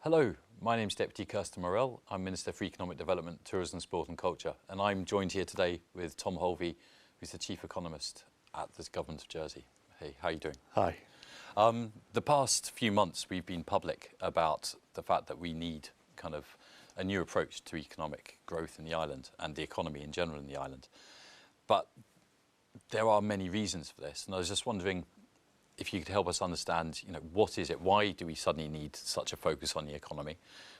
Hello, my name's Deputy Kirsten Morel. I'm Minister for Economic Development, Tourism, Sport and Culture, and I'm joined here today with Tom Holvey, who's the Chief Economist at the Government of Jersey. Hey, how are you doing? Hi. The past few months we've been public about the fact that we need kind of a new approach to economic growth in the island and the economy in general in the island. But there are many reasons for this, and I was just wondering if you could help us understand, what is it? Why do we suddenly need such a focus on the economy?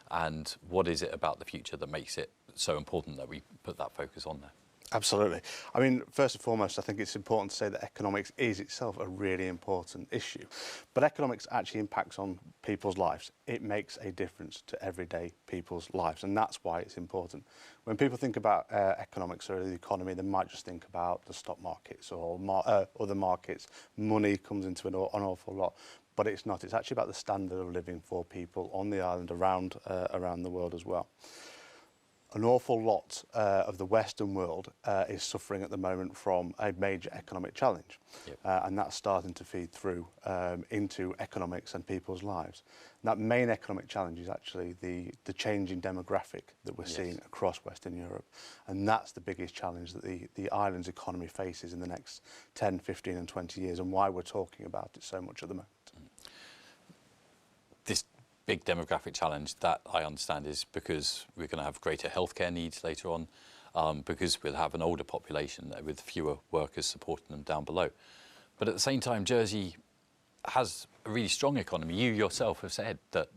And what is it about the future that makes it so important that we put that focus on there? Absolutely. I mean, first and foremost, I think it's important to say that economics is itself a really important issue. But economics actually impacts on people's lives. It makes a difference to everyday people's lives, and that's why it's important. When people think about economics or the economy, they might just think about the stock markets or other markets. Money comes into an awful lot. But it's not. It's actually about the standard of living for people on the island, around the world as well. An awful lot of the Western world is suffering at the moment from a major economic challenge. Yep. And that's starting to feed through into economics and people's lives. And that main economic challenge is actually the changing demographic that we're seeing across Western Europe. And that's the biggest challenge that the island's economy faces in the next 10, 15 and 20 years, and why we're talking about it so much at the moment. This big demographic challenge, that I understand, is because we're going to have greater healthcare needs later on, because we'll have an older population with fewer workers supporting them down below. But at the same time, Jersey has a really strong economy. You yourself have said that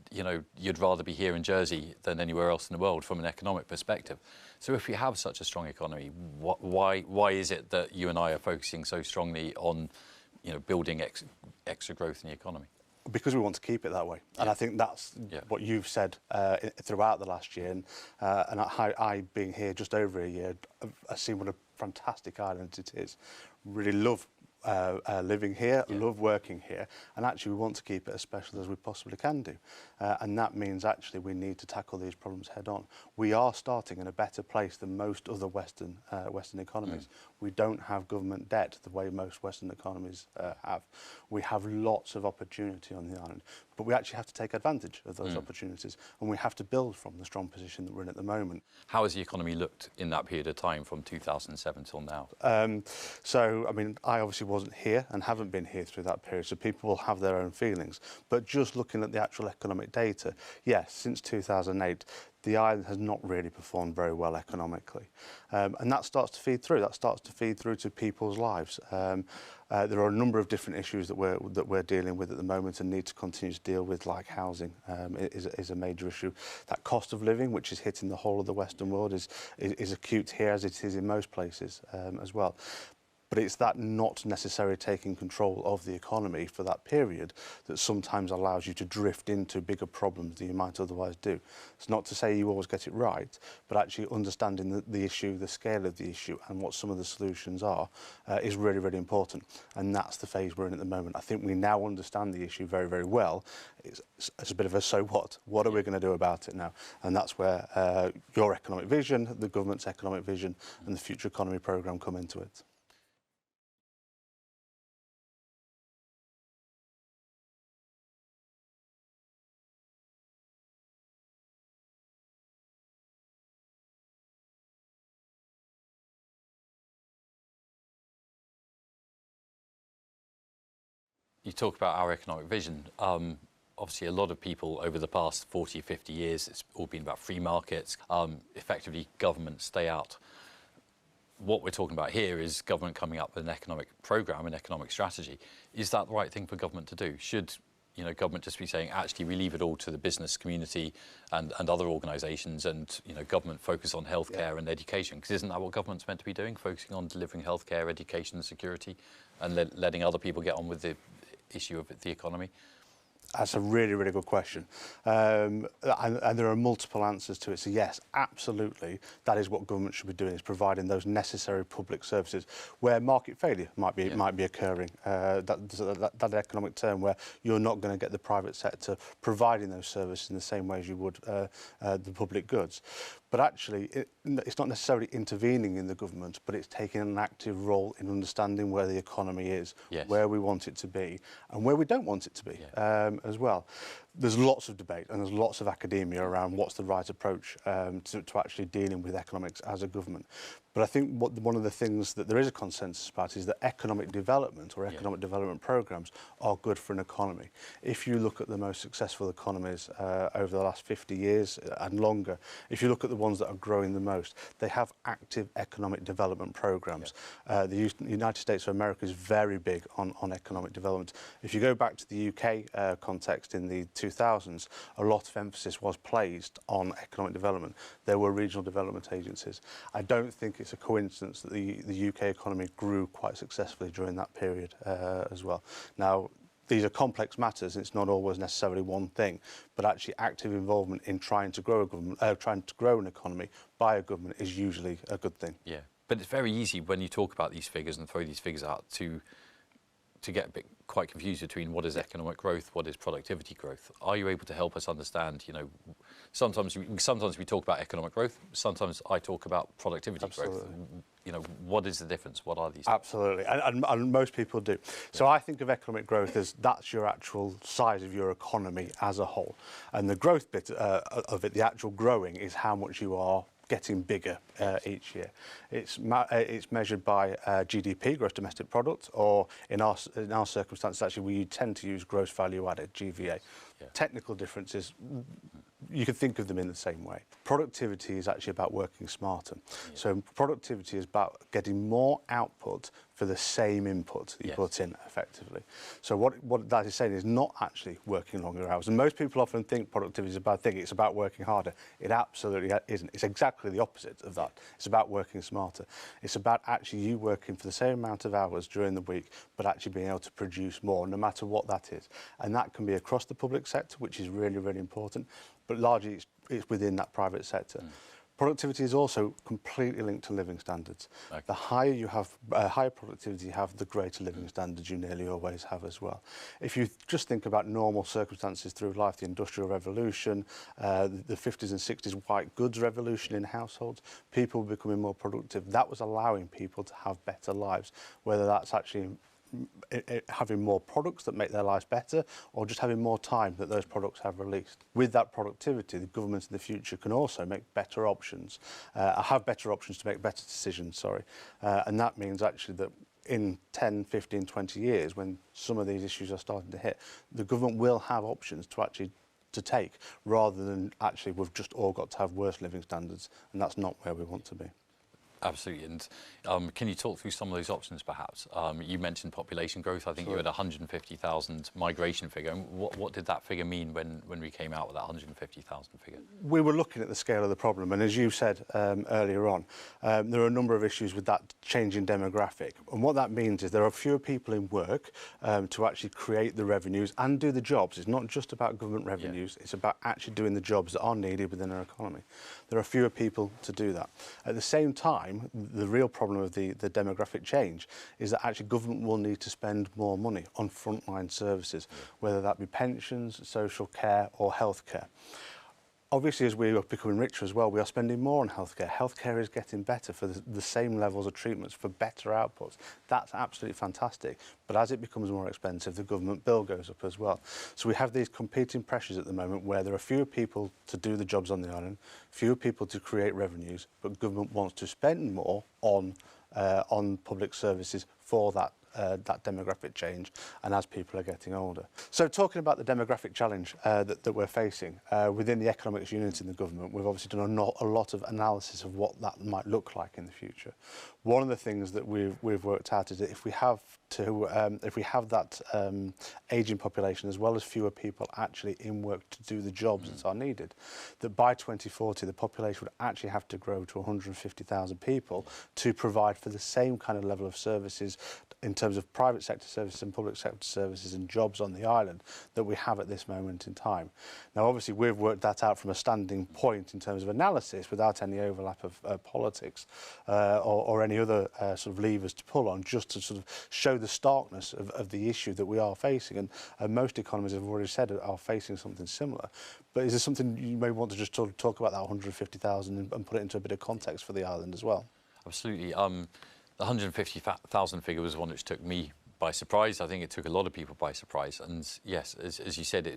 you'd rather be here in Jersey than anywhere else in the world from an economic perspective. So if we have such a strong economy, why is it that you and I are focusing so strongly on building extra growth in the economy? Because we want to keep it that way, and I think that's what you've said throughout the last year. And I, being here just over a year, I've seen what a fantastic island it is. Really love living here, love working here, and actually we want to keep it as special as we possibly can do. And that means actually we need to tackle these problems head on. We are starting in a better place than most other Western economies. We don't have government debt the way most Western economies have. We have lots of opportunity on the island, but we actually have to take advantage of those opportunities, and we have to build from the strong position that we're in at the moment. How has the economy looked in that period of time from 2007 till now? So, I mean, I obviously wasn't here and haven't been here through that period, so people will have their own feelings. But just looking at the actual economic data, yes, since 2008, the island has not really performed very well economically. And that starts to feed through. That starts to feed through to people's lives. There are a number of different issues that we're dealing with at the moment and need to continue to deal with, like housing is a major issue. That cost of living, which is hitting the whole of the Western world, is acute here as it is in most places as well. But it's that not necessarily taking control of the economy for that period that sometimes allows you to drift into bigger problems than you might otherwise do. It's not to say you always get it right, but actually understanding the issue, the scale of the issue, and what some of the solutions are is really, really important. And that's the phase we're in at the moment. I think we now understand the issue very, very well. It's a bit of a so what? What are we going to do about it now? And that's where your economic vision, the government's economic vision, and the Future Economy programme come into it. You talk about our economic vision. Obviously, a lot of people over the past 40, 50 years, it's all been about free markets, effectively government stay out. What we're talking about here is government coming up with an economic programme, an economic strategy. Is that the right thing for government to do? Should government just be saying, actually, we leave it all to the business community and other organisations, and government focus on healthcare and education? Because isn't that what government's meant to be doing, focusing on delivering healthcare, education and security, and letting other people get on with the issue of the economy? That's a really, really good question. And there are multiple answers to it. So yes, absolutely, that is what government should be doing, is providing those necessary public services where market failure might be occurring. That economic term where you're not going to get the private sector providing those services in the same way as you would the public goods. But actually, it's not necessarily intervening in the government, but it's taking an active role in understanding where the economy is, where we want it to be, and where we don't want it to be as well. there's lots of debate and there's lots of academia around what's the right approach to actually dealing with economics as a government. But I think one of the things that there is a consensus about is that economic development or economic development programs are good for an economy. If you look at the most successful economies over the last 50 years and longer, if you look at the ones that are growing the most, they have active economic development programs. The United States of America is very big on economic development. If you go back to the UK context in the 2000s, a lot of emphasis was placed on economic development. There were regional development agencies. I don't think it's a coincidence that the UK economy grew quite successfully during that period as well. Now, these are complex matters. It's not always necessarily one thing, but actually active involvement in trying to grow a government, trying to grow an economy by a government is usually a good thing. Yeah, but it's very easy when you talk about these figures and throw these figures out to get a bit quite confused between what is economic growth, what is productivity growth. Are you able to help us understand, you know, sometimes we talk about economic growth, sometimes I talk about productivity growth. You know, what is the difference? What are these? Absolutely, and most people do. So I think of economic growth as that's your actual size of your economy as a whole. And the growth bit of it, the actual growing, is how much you are getting bigger each year. It's measured by GDP, gross domestic product, or in our circumstances, actually, we tend to use gross value added, GVA. Technical differences, you can think of them in the same way. Productivity is actually about working smarter. So productivity is about getting more output for the same input that you put in effectively. So what that is saying is not actually working longer hours. And most people often think productivity is a bad thing. It's about working harder. It absolutely isn't. It's exactly the opposite of that. It's about working smarter. It's about actually you working for the same amount of hours during the week, but actually being able to produce more, no matter what that is. And that can be across the public sector, which is really, really important, but largely it's within that private sector. Productivity is also completely linked to living standards. Okay. The higher you have, higher productivity you have, the greater living standards you nearly always have as well. If you just think about normal circumstances through life, the Industrial Revolution, the 50s and 60s white goods revolution in households, people were becoming more productive. That was allowing people to have better lives, whether that's actually having more products that make their lives better, or just having more time that those products have released. With that productivity, the governments in the future can also make better options, have better options to make better decisions, and that means actually that in 10, 15, 20 years, when some of these issues are starting to hit, the government will have options to actually take, rather than actually we've just all got to have worse living standards, and that's not where we want to be. Absolutely. And can you talk through some of those options, perhaps? You mentioned population growth. I think you had a 150,000 migration figure. And what did that figure mean when we came out with that 150,000 figure? We were looking at the scale of the problem. And as you said earlier on, there are a number of issues with that changing demographic. And what that means is there are fewer people in work to actually create the revenues and do the jobs. It's not just about government revenues. It's about actually doing the jobs that are needed within our economy. There are fewer people to do that. At the same time, the real problem of the demographic change is that actually government will need to spend more money on frontline services, whether that be pensions, social care or healthcare. Obviously, as we are becoming richer as well, we are spending more on healthcare. Healthcare is getting better for the same levels of treatments, for better outputs. That's absolutely fantastic. But as it becomes more expensive, the government bill goes up as well. So we have these competing pressures at the moment where there are fewer people to do the jobs on the island, fewer people to create revenues, but government wants to spend more on public services for that demographic change, and as people are getting older. So talking about the demographic challenge that we're facing within the economics unit in the government, we've obviously done a lot of analysis of what that might look like in the future. One of the things that we've worked out is that if we have that ageing population, as well as fewer people actually in work to do the jobs that are needed, that by 2040 the population would actually have to grow to 150,000 people to provide for the same kind of level of services in terms of private sector services and public sector services and jobs on the island that we have at this moment in time. Now, obviously, we've worked that out from a standing point in terms of analysis without any overlap of politics or any other sort of levers to pull on, just to sort of show the starkness of the issue that we are facing. And most economies, have already said, are facing something similar. But is there something you may want to just talk about that 150,000 and put it into a bit of context for the island as well? Absolutely. The 150,000 figure was one which took me by surprise. I think it took a lot of people by surprise. And yes, as you said,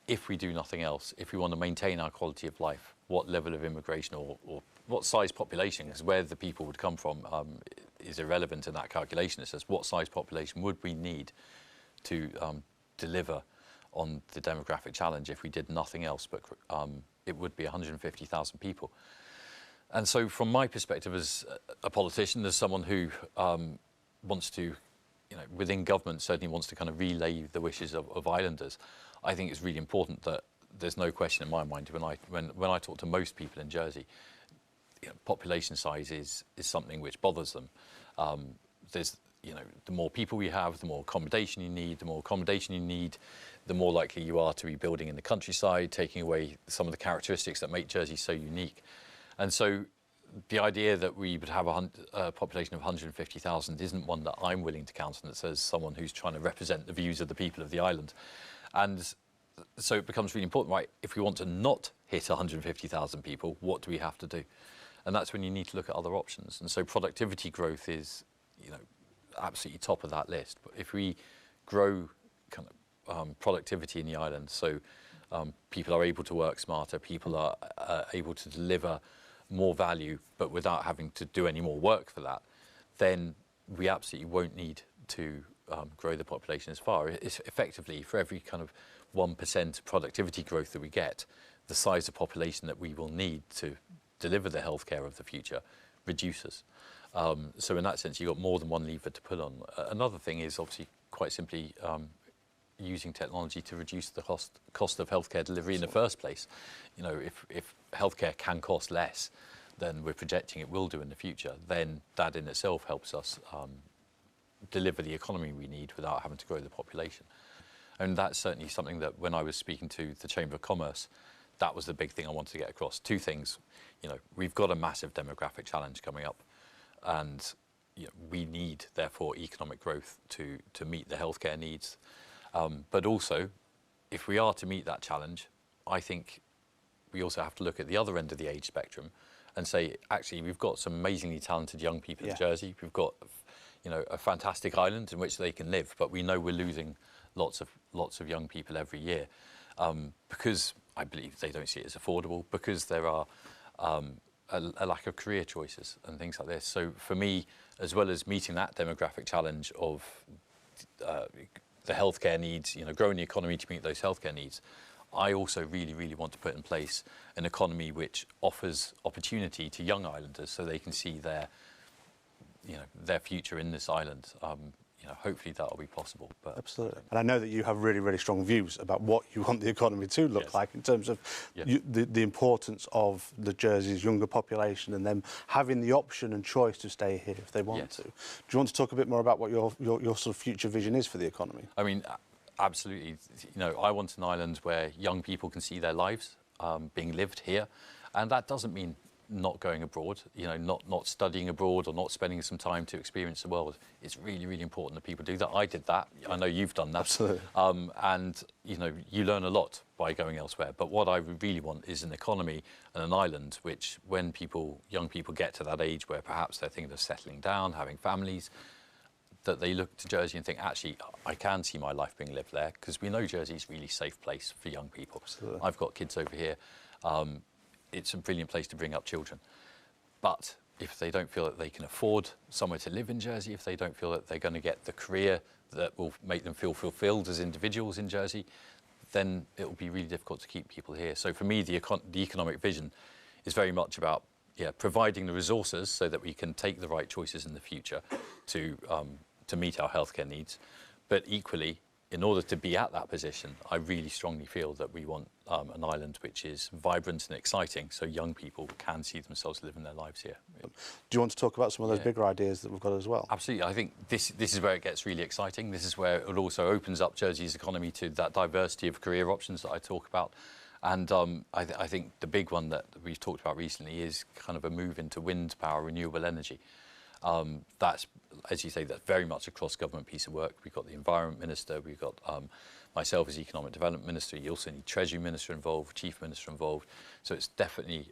if we do nothing else, if we want to maintain our quality of life, what level of immigration or what size population, because where the people would come from is irrelevant in that calculation. It says what size population would we need to deliver on the demographic challenge if we did nothing else, but it would be 150,000 people. And so from my perspective as a politician, as someone who wants to, within government certainly wants to kind of relay the wishes of islanders, I think it's really important that there's no question in my mind when I talk to most people in Jersey, population size is something which bothers them. There's, the more people we have, the more accommodation you need. The more accommodation you need, the more likely you are to be building in the countryside, taking away some of the characteristics that make Jersey so unique. And so the idea that we would have a population of 150,000 isn't one that I'm willing to count on, that says someone who's trying to represent the views of the people of the island. And so it becomes really important, right, if we want to not hit 150,000 people, what do we have to do? And that's when you need to look at other options. And so productivity growth is, absolutely top of that list. But if we grow kind of productivity in the island, so people are able to work smarter, people are able to deliver more value, but without having to do any more work for that, then we absolutely won't need to grow the population as far. It's effectively, for every kind of 1% productivity growth that we get, the size of population that we will need to deliver the healthcare of the future reduces. So in that sense, you've got more than one lever to pull on. Another thing is obviously quite simply using technology to reduce the cost of healthcare delivery in the first place. If healthcare can cost less than we're projecting it will do in the future, then that in itself helps us deliver the economy we need without having to grow the population. And that's certainly something that when I was speaking to the Chamber of Commerce, that was the big thing I wanted to get across. Two things, we've got a massive demographic challenge coming up, and we need, therefore, economic growth to meet the healthcare needs. But also, if we are to meet that challenge, I think we also have to look at the other end of the age spectrum and say, actually, we've got some amazingly talented young people in Jersey. We've got, a fantastic island in which they can live, but we know we're losing lots of young people every year because I believe they don't see it as affordable, because there are a lack of career choices and things like this. So for me, as well as meeting that demographic challenge of the healthcare needs, growing the economy to meet those healthcare needs, I also really, really want to put in place an economy which offers opportunity to young islanders so they can see their future in this island. Hopefully that will be possible. But absolutely. And I know that you have really, really strong views about what you want the economy to look like in terms of the importance of the Jersey's younger population and them having the option and choice to stay here if they want to. Do you want to talk a bit more about what your sort of future vision is for the economy? I mean, absolutely. I want an island where young people can see their lives being lived here, and that doesn't mean not going abroad, not studying abroad or not spending some time to experience the world. It's really, really important that people do that. I did that. I know you've done that. Absolutely. And, you learn a lot by going elsewhere. But what I really want is an economy and an island which, when young people get to that age where perhaps they're thinking of settling down, having families, that they look to Jersey and think, actually, I can see my life being lived there, because we know Jersey's a really safe place for young people. Absolutely. I've got kids over here. It's a brilliant place to bring up children. But if they don't feel that they can afford somewhere to live in Jersey, if they don't feel that they're going to get the career that will make them feel fulfilled as individuals in Jersey, then it will be really difficult to keep people here. So for me, the economic vision is very much about providing the resources so that we can take the right choices in the future to meet our healthcare needs. But equally, in order to be at that position, I really strongly feel that we want an island which is vibrant and exciting, so young people can see themselves living their lives here. Do you want to talk about some of those bigger ideas that we've got as well? Absolutely. I think this is where it gets really exciting. This is where it also opens up Jersey's economy to that diversity of career options that I talk about. And I think the big one that we've talked about recently is kind of a move into wind power, renewable energy. That's, as you say, that's very much a cross-government piece of work. We've got the Environment Minister, we've got myself as Economic Development Minister. You also need Treasury Minister involved, Chief Minister involved. So it's definitely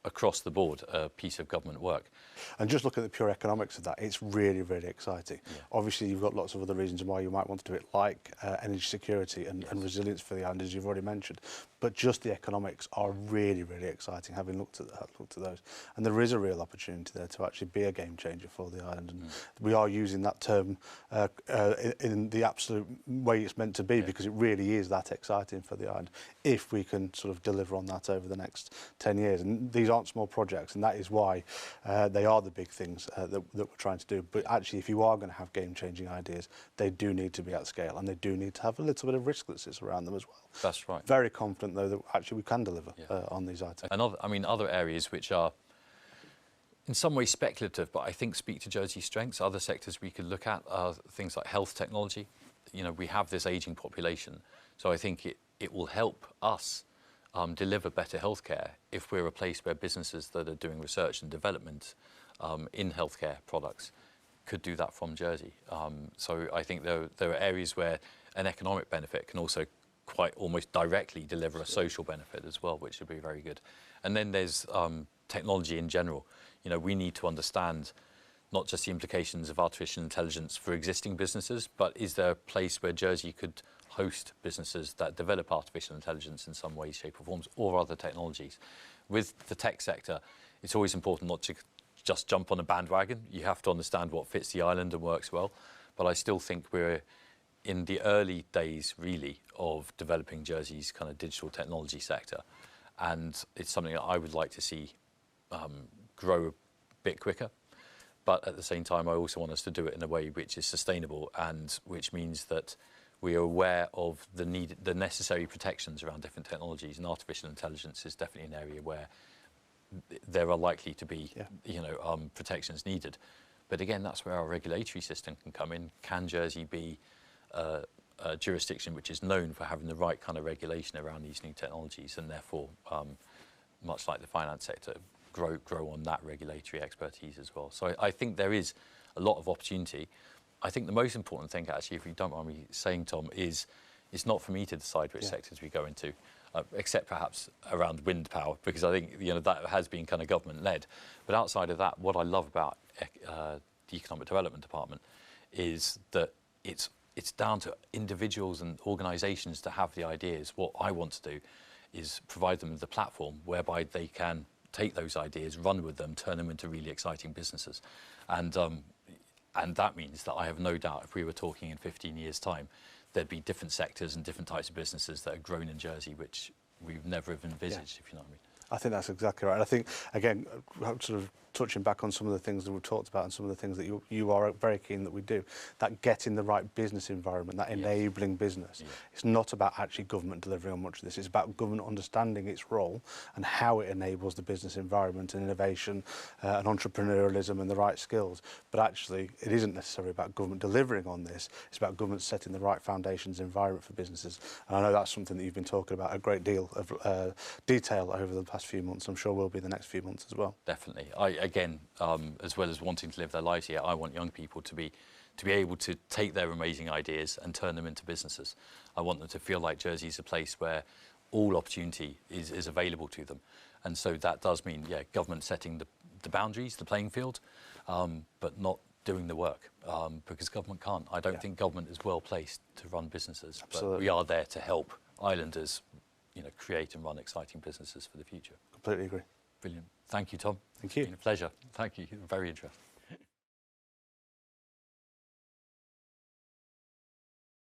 across the board a piece of government work. And just looking at the pure economics of that, it's really, really exciting. Yeah. Obviously, you've got lots of other reasons why you might want to do it, like energy security and resilience for the island, as you've already mentioned. But just the economics are really, really exciting, having looked at those. And there is a real opportunity there to actually be a game changer for the island. And we are using that term in the absolute way it's meant to be, because it really is that exciting for the island if we can sort of deliver on that over the next 10 years. And these aren't small projects, and that is why they are the big things that we're trying to do. But actually, if you are going to have game-changing ideas, they do need to be at scale, and they do need to have a little bit of risk that sits around them as well. That's right. Very confident, though, that actually we can deliver on these items. And other areas which are in some ways speculative, but I think speak to Jersey's strengths. Other sectors we could look at are things like health technology. You know, we have this ageing population, so I think it will help us deliver better healthcare if we're a place where businesses that are doing research and development in healthcare products could do that from Jersey. So I think there are areas where an economic benefit can also quite almost directly deliver a social benefit as well, which would be very good. And then there's technology in general. You know, we need to understand not just the implications of artificial intelligence for existing businesses, but is there a place where Jersey could host businesses that develop artificial intelligence in some way, shape or forms, or other technologies? With the tech sector, it's always important not to just jump on a bandwagon. You have to understand what fits the island and works well. But I still think we're in the early days, really, of developing Jersey's kind of digital technology sector. And it's something that I would like to see grow a bit quicker. But at the same time, I also want us to do it in a way which is sustainable, and which means that we are aware of the necessary protections around different technologies. And artificial intelligence is definitely an area where there are likely to be, protections needed. But again, that's where our regulatory system can come in. Can Jersey be a jurisdiction which is known for having the right kind of regulation around these new technologies, and therefore, much like the finance sector, grow on that regulatory expertise as well. So I think there is a lot of opportunity. I think the most important thing, actually, if you don't mind me saying, Tom, is it's not for me to decide which sectors we go into, except perhaps around wind power, because I think that has been kind of government-led. But outside of that, what I love about the Economic Development Department is that it's down to individuals and organisations to have the ideas. What I want to do is provide them with a platform whereby they can take those ideas, run with them, turn them into really exciting businesses. And that means that I have no doubt if we were talking in 15 years' time, there'd be different sectors and different types of businesses that are grown in Jersey, which we've never even envisaged, if you know what I mean. I think that's exactly right. And I think, again, sort of touching back on some of the things that we've talked about and some of the things that you are very keen that we do, that getting the right business environment, that enabling business. Yes. It's not about actually government delivering on much of this. It's about government understanding its role and how it enables the business environment and innovation and entrepreneurialism and the right skills. But actually, it isn't necessarily about government delivering on this. It's about government setting the right foundations environment for businesses. And I know that's something that you've been talking about a great deal of detail over the past few months. I'm sure will be the next few months as well. Definitely. Again, as well as wanting to live their lives here, I want young people to be able to take their amazing ideas and turn them into businesses. I want them to feel like Jersey's a place where all opportunity is available to them. And so that does mean, government setting the boundaries, the playing field, but not doing the work, because government can't. I don't think government is well placed to run businesses. Absolutely. But we are there to help islanders, create and run exciting businesses for the future. Completely agree. Brilliant. Thank you, Tom. Thank you. It's been a pleasure. Thank you. Very interesting.